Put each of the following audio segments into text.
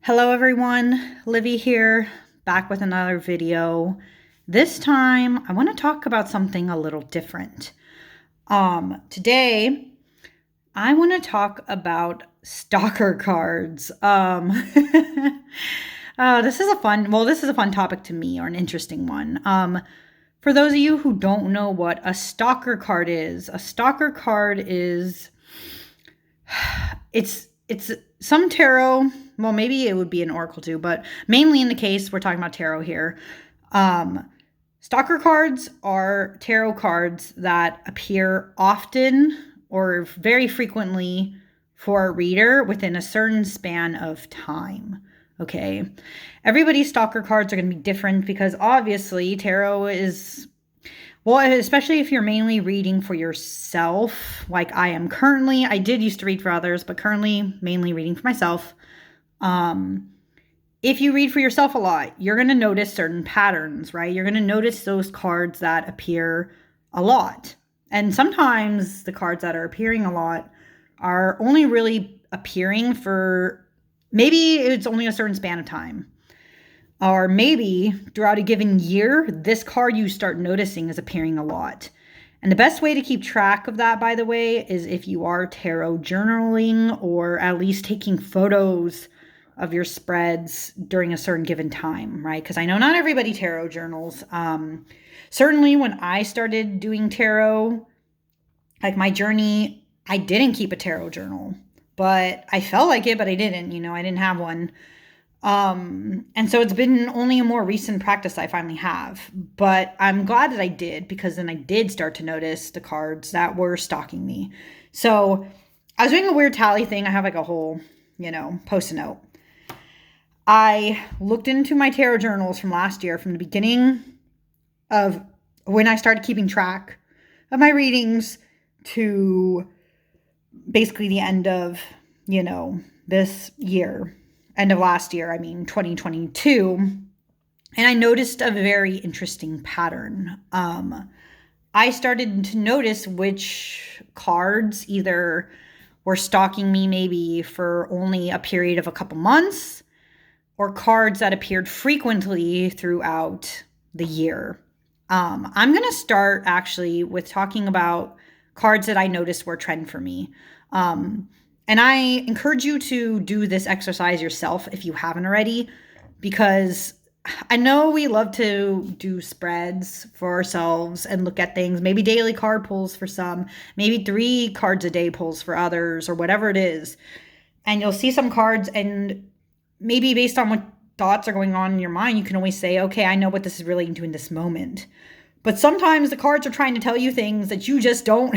Hello everyone, Livy here, back with another video. This time I want to talk about something a little different. Today I want to talk about stalker cards. This is a fun topic to me, or an interesting one. For those of you who don't know what a stalker card is, it's some tarot. Well, maybe it would be an oracle too, but mainly in the case we're talking about tarot here. Stalker cards are tarot cards that appear often or very frequently for a reader within a certain span of time. Okay. Everybody's stalker cards are going to be different because obviously tarot is, well, especially if you're mainly reading for yourself, like I am currently. I did used to read for others, but currently mainly reading for myself. If you read for yourself a lot, you're going to notice certain patterns, right? You're going to notice those cards that appear a lot. And sometimes the cards that are appearing a lot are only really appearing for, maybe it's only a certain span of time. Or maybe throughout a given year, this card you start noticing is appearing a lot. And the best way to keep track of that, by the way, is if you are tarot journaling or at least taking photos of your spreads during a certain given time, right? Because I know not everybody tarot journals. Certainly when I started doing tarot, like my journey, I didn't keep a tarot journal, but I felt like it, but I didn't, I didn't have one. And so it's been only a more recent practice I finally have, but I'm glad that I did, because then I did start to notice the cards that were stalking me. So I was doing a weird tally thing. I have like a whole, post-it note. I looked into my tarot journals from last year, from the beginning of when I started keeping track of my readings to basically the end of, this year. End of last year, 2022. And I noticed a very interesting pattern. I started to notice which cards either were stalking me maybe for only a period of a couple months, or cards that appeared frequently throughout the year. I'm going to start actually with talking about cards that I noticed were trend for me. And I encourage you to do this exercise yourself if you haven't already, because I know we love to do spreads for ourselves and look at things, maybe daily card pulls for some, maybe 3 cards a day pulls for others, or whatever it is. And you'll see some cards, and maybe based on what thoughts are going on in your mind, you can always say, okay, I know what this is relating to in this moment. But sometimes the cards are trying to tell you things that you just don't,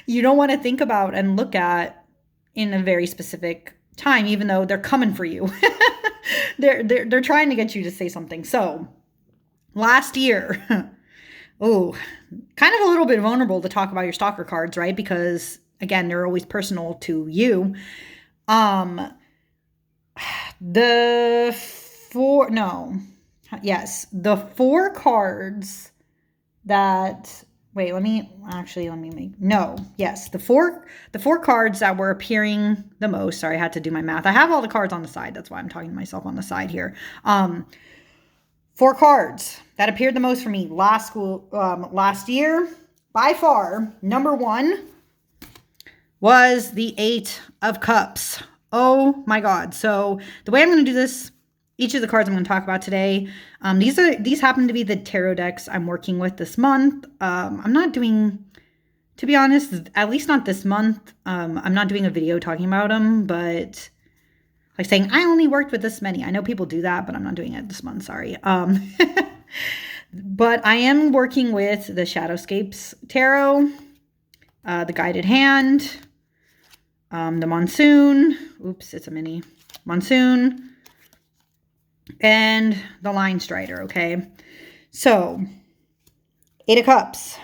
you don't want to think about and look at in a very specific time, even though they're coming for you. they're trying to get you to say something. So last year, oh, kind of a little bit vulnerable to talk about your stalker cards, right? Because again, they're always personal to you. The 4 cards that, the 4 cards that were appearing the most. Sorry, I had to do my math. I have all the cards on the side. That's why I'm talking to myself on the side here. 4 cards that appeared the most for me last year, by far, number 1 was the 8 of Cups. Oh my God. So the way I'm going to do this, each of the cards I'm going to talk about today, these happen to be the tarot decks I'm working with this month. I'm not doing, to be honest, at least not this month. I'm not doing a video talking about them, but like saying I only worked with this many. I know people do that, but I'm not doing it this month. Sorry. But I am working with the Shadowscapes Tarot, the Guided Hand, the Monsoon, it's a mini Monsoon, and the Linestrider, okay? So, 8 of Cups.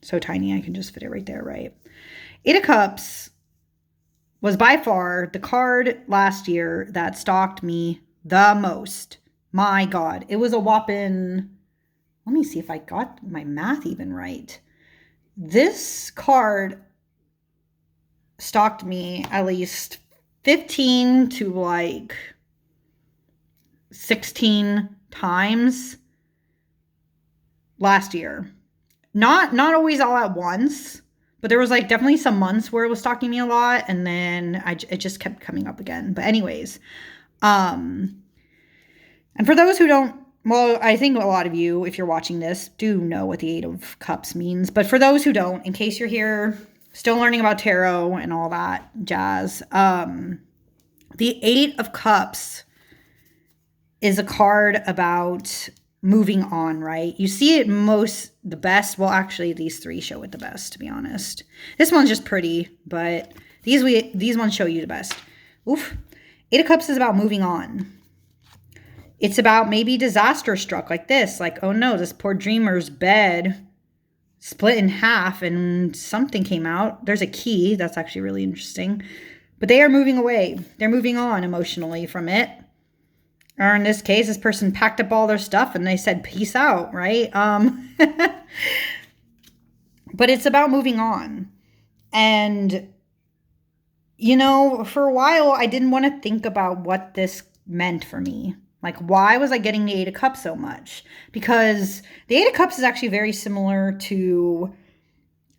So tiny, I can just fit it right there, right? 8 of Cups was by far the card last year that stalked me the most. My God, it was a whopping, let me see if I got my math even right. This card stalked me at least 15 to like 16 times last year. Not always all at once, but there was like definitely some months where it was stalking me a lot, and then it just kept coming up again. But anyways, and for those who don't, well, I think a lot of you, if you're watching this, do know what the Eight of Cups means. But for those who don't, in case you're here still learning about tarot and all that jazz, the Eight of Cups is a card about moving on, right? You see it the best. Well, actually, these three show it the best, to be honest. This one's just pretty, but these ones show you the best. Oof. Eight of Cups is about moving on. It's about maybe disaster struck like this. Like, oh no, this poor dreamer's bed split in half and something came out. There's a key. That's actually really interesting. But they are moving away. They're moving on emotionally from it. Or in this case, this person packed up all their stuff and they said, peace out, right? But it's about moving on. And, you know, for a while, I didn't want to think about what this meant for me. Like, why was I getting the Eight of Cups so much? Because the Eight of Cups is actually very similar to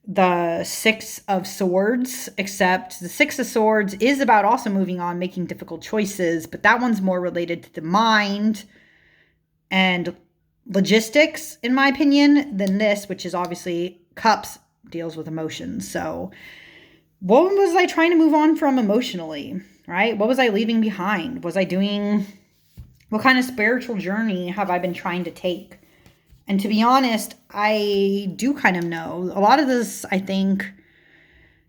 the Six of Swords, except the Six of Swords is about also moving on, making difficult choices, but that one's more related to the mind and logistics, in my opinion, than this, which is obviously Cups deals with emotions. So what was I trying to move on from emotionally, right? What was I leaving behind? Was I doing, what kind of spiritual journey have I been trying to take? And to be honest, I do kind of know. A lot of this, I think,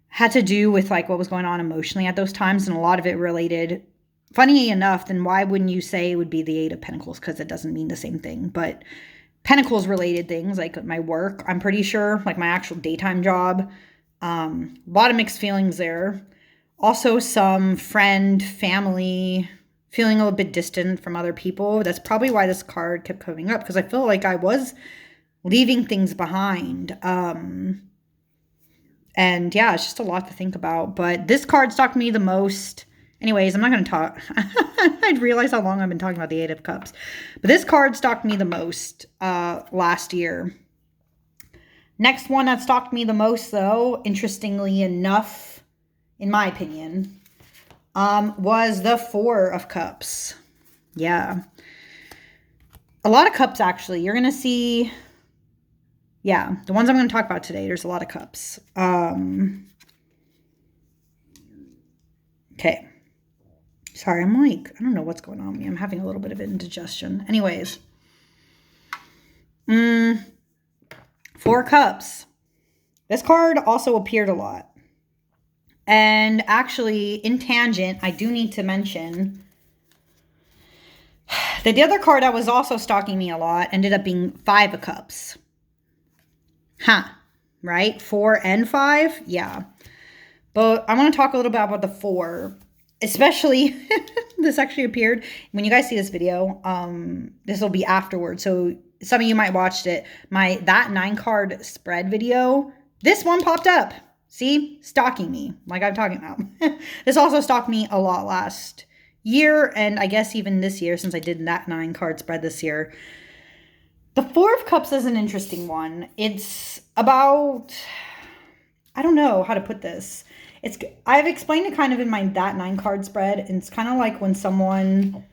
had to do with like what was going on emotionally at those times. And a lot of it related, funny enough, then why wouldn't you say it would be the Eight of Pentacles? Because it doesn't mean the same thing. But Pentacles related things like my work, I'm pretty sure, like my actual daytime job. A lot of mixed feelings there. Also some friend, family, feeling a little bit distant from other people. That's probably why this card kept coming up, because I feel like I was leaving things behind. And yeah, it's just a lot to think about. But this card stalked me the most. Anyways, I'm not going to talk. I realize how long I've been talking about the Eight of Cups. But this card stalked me the most last year. Next one that stalked me the most, though, interestingly enough, in my opinion, was the Four of Cups. Yeah. A lot of cups, actually. You're going to see, yeah, the ones I'm going to talk about today, there's a lot of cups. Okay. Sorry, I'm like, I don't know what's going on with me. I'm having a little bit of indigestion. Anyways. Four Cups. This card also appeared a lot. And actually, in tangent, I do need to mention that the other card that was also stalking me a lot ended up being Five of Cups. Huh. Right? 4 and 5? Yeah. But I want to talk a little bit about the 4. Especially, this actually appeared. When you guys see this video, this will be afterwards. So some of you might watched it. That 9-card spread video, this one popped up. See? Stalking me, like I'm talking about. This also stalked me a lot last year, and I guess even this year, since I did that 9-card spread this year. The Four of Cups is an interesting one. It's about, I don't know how to put this. I've explained it kind of in that 9-card spread, and it's kind of like when someone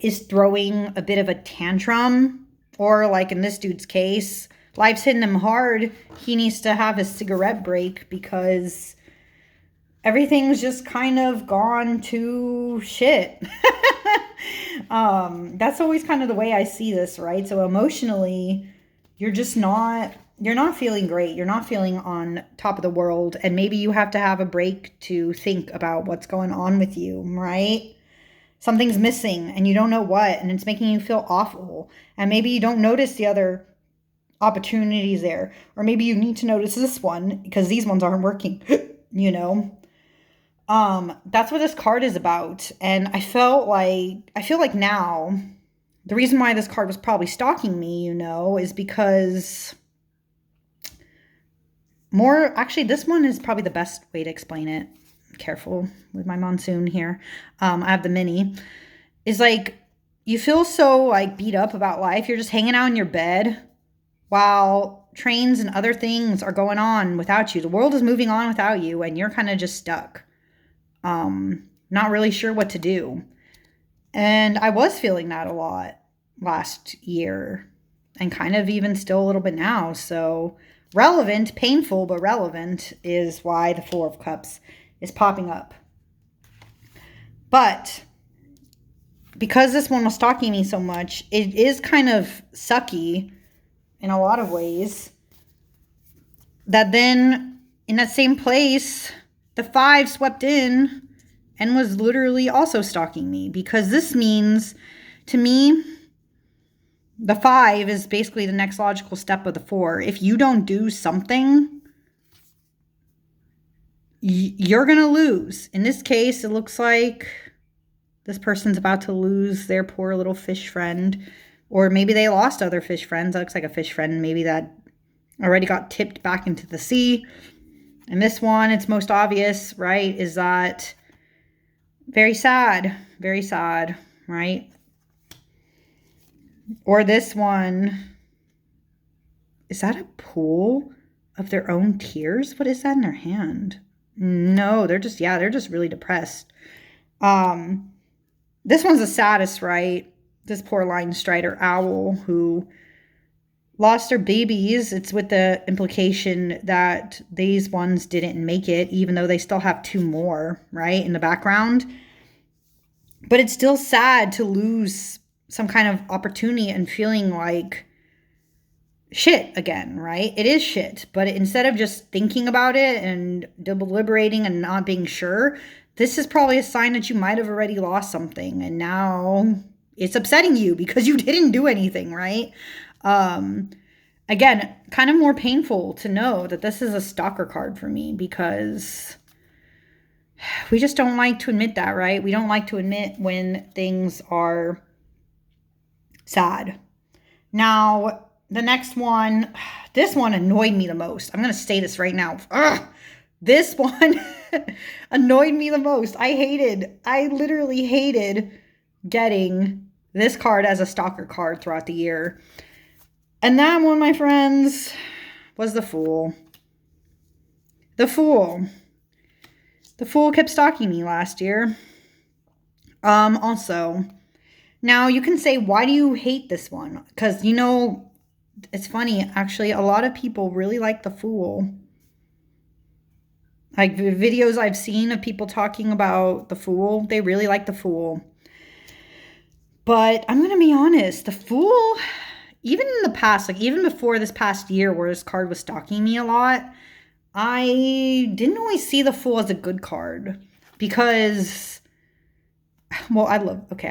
is throwing a bit of a tantrum, or like in this dude's case, life's hitting him hard. He needs to have a cigarette break because everything's just kind of gone to shit. That's always kind of the way I see this, right? So emotionally, you're not feeling great. You're not feeling on top of the world. And maybe you have to have a break to think about what's going on with you, right? Something's missing and you don't know what, and it's making you feel awful. And maybe you don't notice the other opportunities there. Or maybe you need to notice this one because these ones aren't working, you know? That's what this card is about. And I feel like now, the reason why this card was probably stalking me, you know, is because more, actually, this one is probably the best way to explain it. Careful with my Monsoon here. I have the mini. Is like, you feel so like beat up about life. You're just hanging out in your bed while trains and other things are going on without you. The world is moving on without you, and you're kind of just stuck. Not really sure what to do. And I was feeling that a lot last year, and kind of even still a little bit now. So relevant, painful, but relevant is why the Four of Cups is popping up. But because this one was stalking me so much, it is kind of sucky in a lot of ways that then in that same place, the 5 swept in and was literally also stalking me, because this means to me, the 5 is basically the next logical step of the 4. If you don't do something, you're going to lose. In this case, it looks like this person's about to lose their poor little fish friend, or maybe they lost other fish friends. That looks like a fish friend, maybe that already got tipped back into the sea. And this one, it's most obvious, right, is that very sad, right? Or this one, is that a pool of their own tears? What is that in their hand? No, they're just really depressed. This one's the saddest, right? This poor Linestrider owl who lost their babies. It's with the implication that these ones didn't make it, even though they still have 2 more, right, in the background. But it's still sad to lose some kind of opportunity and feeling like shit again, right? It is shit. But instead of just thinking about it and deliberating and not being sure, this is probably a sign that you might have already lost something, and now it's upsetting you because you didn't do anything, right? Again, kind of more painful to know that this is a stalker card for me, because we just don't like to admit that, right? We don't like to admit when things are sad. Now, the next one, this one annoyed me the most. I'm going to say this right now. Ugh. This one annoyed me the most. I literally hated getting this card as a stalker card throughout the year. And that one, my friends, was the Fool. The Fool. The Fool kept stalking me last year. Also, now you can say, why do you hate this one? Because, you know, it's funny, actually, a lot of people really like the Fool. Like the videos I've seen of people talking about the Fool, they really like the Fool. But I'm going to be honest, the Fool, even in the past, like even before this past year where this card was stalking me a lot, I didn't always see the Fool as a good card because, well, I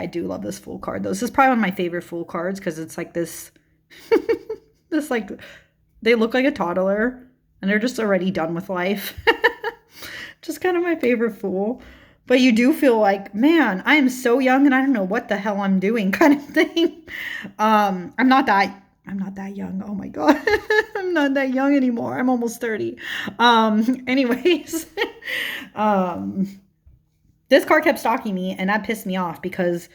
do love this Fool card though. This is probably one of my favorite Fool cards because it's like this, like, they look like a toddler and they're just already done with life. Just kind of my favorite Fool. But you do feel like, man, I am so young and I don't know what the hell I'm doing kind of thing. I'm not that young. Oh my God. I'm not that young anymore. I'm almost 30. Anyways, this card kept stalking me and that pissed me off because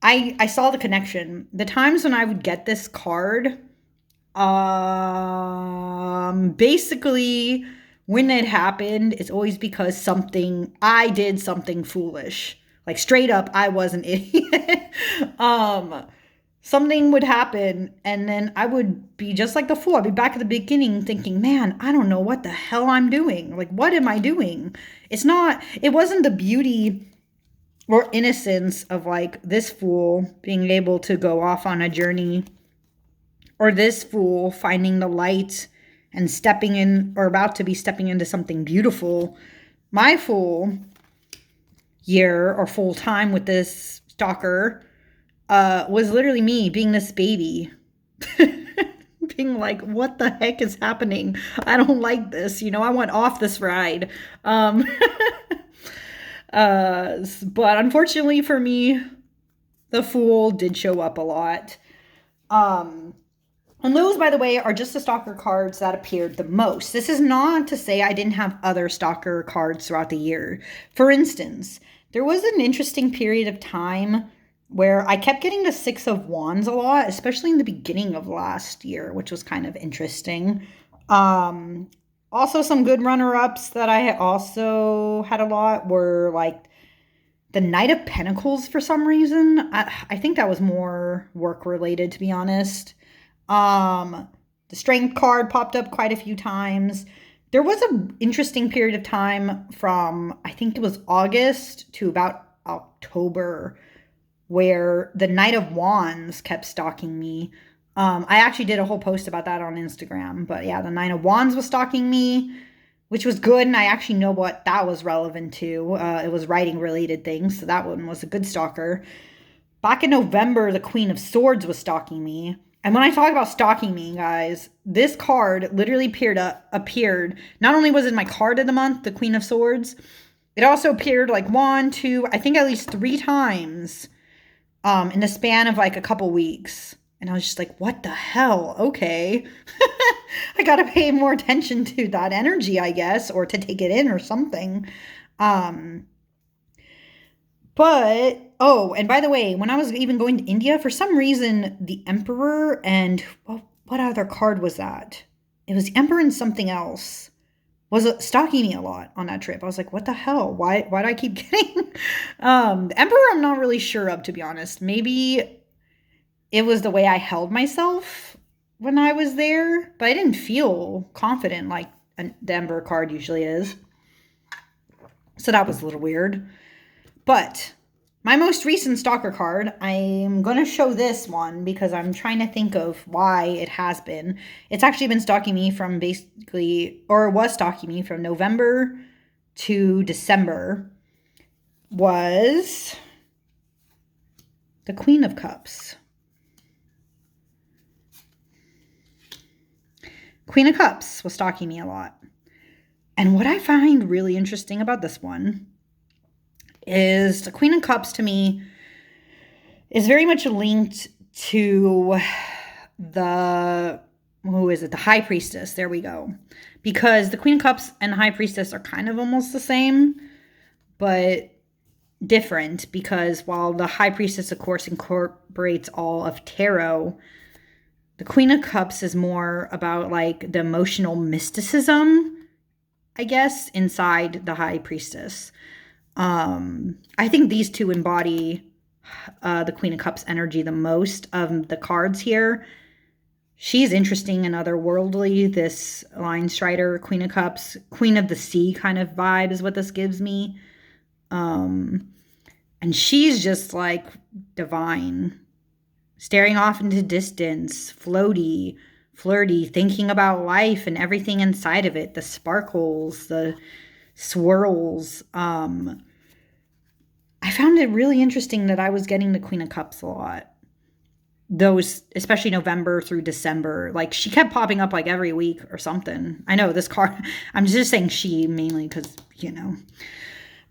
I saw the connection. The times when I would get this card, basically when it happened, it's always because I did something foolish. Like straight up, I was an idiot. Something would happen and then I would be just like the Fool. I'd be back at the beginning thinking, man, I don't know what the hell I'm doing. Like, what am I doing? It wasn't the beauty or innocence of like this Fool being able to go off on a journey, or this Fool finding the light and stepping in, or about to be stepping into something beautiful. My Fool year or full time with this stalker was literally me being this baby. Being like, what the heck is happening? I don't like this. You know, I went off this ride. But unfortunately for me, the Fool did show up a lot. And those, by the way, are just the stalker cards that appeared the most. This is not to say I didn't have other stalker cards throughout the year. For instance, there was an interesting period of time where I kept getting the Six of Wands a lot, especially in the beginning of last year, which was kind of interesting. Also, some good runner-ups that I also had a lot were like the Knight of Pentacles for some reason. I think that was more work-related, to be honest. The Strength card popped up quite a few times. There was an interesting period of time from, I think it was August to about October, where the Knight of Wands kept stalking me. I actually did a whole post about that on Instagram, but yeah, the Knight of Wands was stalking me, which was good, and I actually know what that was relevant to. It was writing related things, so that one was a good stalker. Back in November, the Queen of Swords was stalking me. And when I talk about stalking me, guys, this card literally appeared. Not only was it my card of the month, the Queen of Swords, it also appeared like 1, 2, I think at least 3 times in the span of like a couple weeks. And I was just like, what the hell? Okay. I got to pay more attention to that energy, I guess, or to take it in or something. But, oh, and by the way, when I was even going to India, for some reason, the Emperor and, well, what other card was that? It was the Emperor and something else was stalking me a lot on that trip. I was like, what the hell? Why do I keep getting the Emperor? I'm not really sure of, to be honest. Maybe it was the way I held myself when I was there, but I didn't feel confident like the Emperor card usually is. So that was a little weird. But my most recent stalker card, I'm going to show this one because I'm trying to think of why it has been. It's actually been stalking me from basically, or was stalking me from November to December, was the Queen of Cups. Queen of Cups was stalking me a lot. And what I find really interesting about this one is the Queen of Cups to me is very much linked to the High Priestess. There we go. Because the Queen of Cups and the High Priestess are kind of almost the same, but different, because while the High Priestess, of course, incorporates all of tarot, the Queen of Cups is more about like the emotional mysticism, I guess, inside the High Priestess. I think these two embody the Queen of Cups energy the most of the cards here. She's interesting and otherworldly. This Linestrider Queen of Cups, Queen of the Sea kind of vibe is what this gives me. And she's just like divine, staring off into distance, floaty, flirty, thinking about life and everything inside of it, the sparkles, the swirls. I found it really interesting that I was getting the Queen of Cups a lot. Those, especially November through December, like she kept popping up like every week or something. I know this card, I'm just saying she mainly because, you know.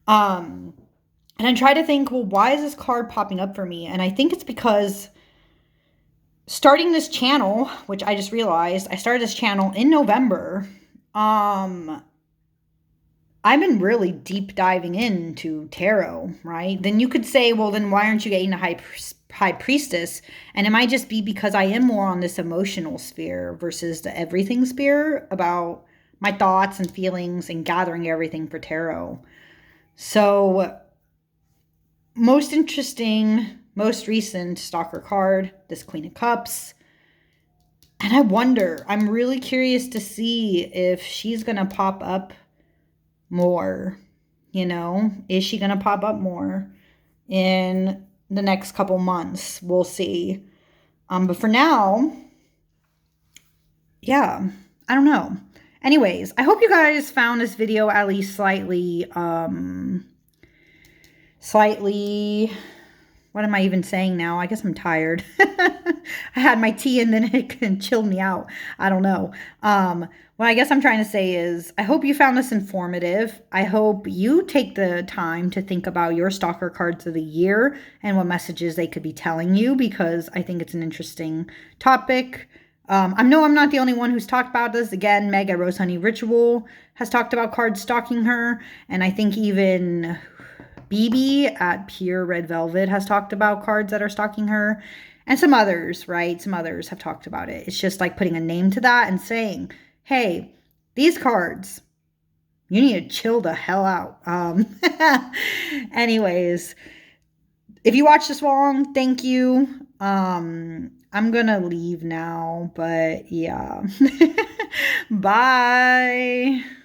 And I try to think, well, why is this card popping up for me? And I think it's because starting this channel, which I just realized, I started this channel in November. I've been really deep diving into tarot, right? Then you could say, well, then why aren't you getting the High Priestess? And it might just be because I am more on this emotional sphere versus the everything sphere about my thoughts and feelings and gathering everything for tarot. So most interesting, most recent stalker card, this Queen of Cups. And I wonder, I'm really curious to see if she's going to pop up more, you know, is she going to pop up more in the next couple months? We'll see. But for now, yeah, I don't know. Anyways, I hope you guys found this video at least slightly, what am I even saying now? I guess I'm tired. I had my tea and then it chilled me out. I don't know. What I guess I'm trying to say is I hope you found this informative. I hope you take the time to think about your stalker cards of the year and what messages they could be telling you, because I think it's an interesting topic. I know I'm not the only one who's talked about this. Again, Meg at Rose Honey Ritual has talked about cards stalking her. And I think even BB at Pure Red Velvet has talked about cards that are stalking her. And some others, right? Some others have talked about it. It's just like putting a name to that and saying, hey, these cards, you need to chill the hell out. Anyways, if you watched this long, thank you. I'm gonna leave now, but yeah. Bye.